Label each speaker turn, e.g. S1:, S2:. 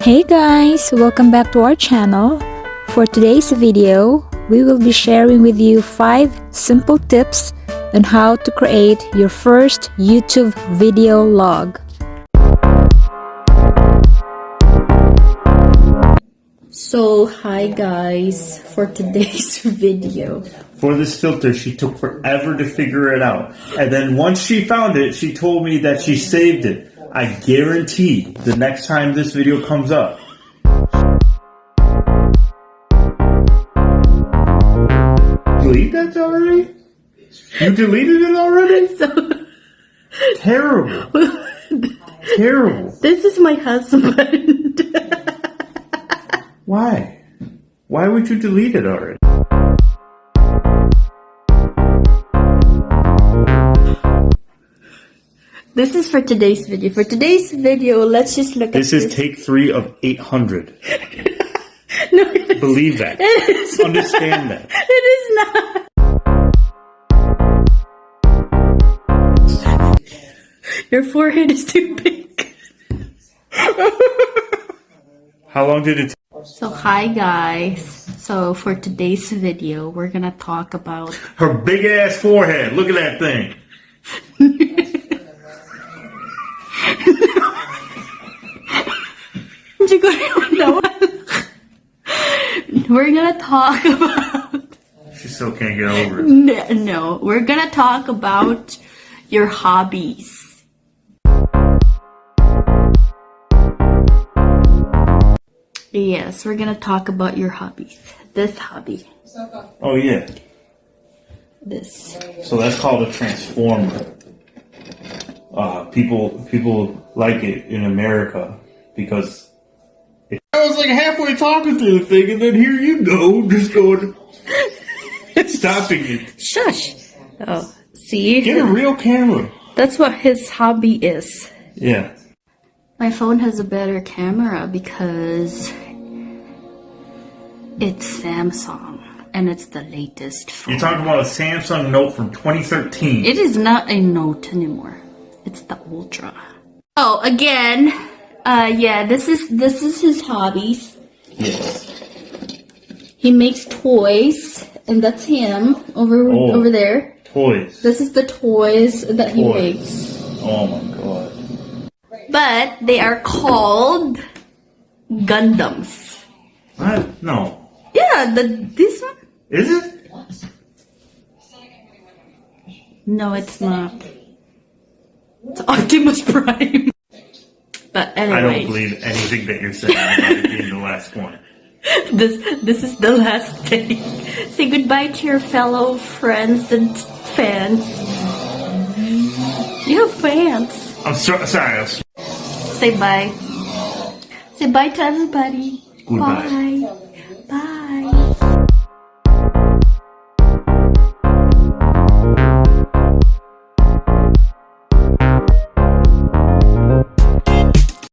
S1: Hey guys, welcome back to our channel. For today's video, we will be sharing with you 5 simple tips on how to create your first YouTube video log.
S2: So hi guys, for today's video.
S3: For this filter, she took forever to figure it out. And then once she found it, she told me that she saved it. I guarantee the next time this video comes up, delete that already? You deleted it already? Terrible. Terrible.
S2: This is my husband.
S3: Why? Why would you delete it already?
S2: This is for today's video. For today's video, let's just look
S3: This
S2: at
S3: is take 3 of 800.
S2: No, it is,
S3: Believe that.
S2: it is
S3: Understand
S2: not.
S3: that.
S2: It is not. Your forehead is too big.
S3: How long did it take?
S2: So hi guys. So for today's video, we're gonna talk about
S3: Her big ass forehead. Look at that thing.
S2: We're gonna talk about
S3: She still can't get over it.
S2: no, we're gonna talk about your hobbies. Yes, we're gonna talk about your hobbies. This hobby.
S3: Oh yeah.
S2: This.
S3: So that's called a transformer. People like it in America because I was like halfway talking to the thing, and then here you go, just going, stopping it.
S2: Shush. Oh, see?
S3: Get a real camera.
S2: That's what his hobby is.
S3: Yeah.
S2: My phone has a better camera because it's Samsung and it's the latest phone.
S3: You're talking about a Samsung Note from 2013.
S2: It is not a Note anymore. It's the Ultra. Oh, again, yeah, this is his hobbies.
S3: Yes.
S2: He makes toys, and that's him over there.
S3: Toys.
S2: This is the toys that he
S3: Toys.
S2: makes.
S3: Oh my god.
S2: But they are called Gundams.
S3: What? No.
S2: Yeah, this one?
S3: Is it?
S2: No, it's not. It's Optimus Prime. But anyway,
S3: I don't believe anything that you're saying about it being the last one.
S2: This is the last day. Say goodbye to your fellow friends and fans. You have fans.
S3: I'm sorry.
S2: Say bye. Say bye to everybody.
S3: Goodbye.
S2: Bye. Bye.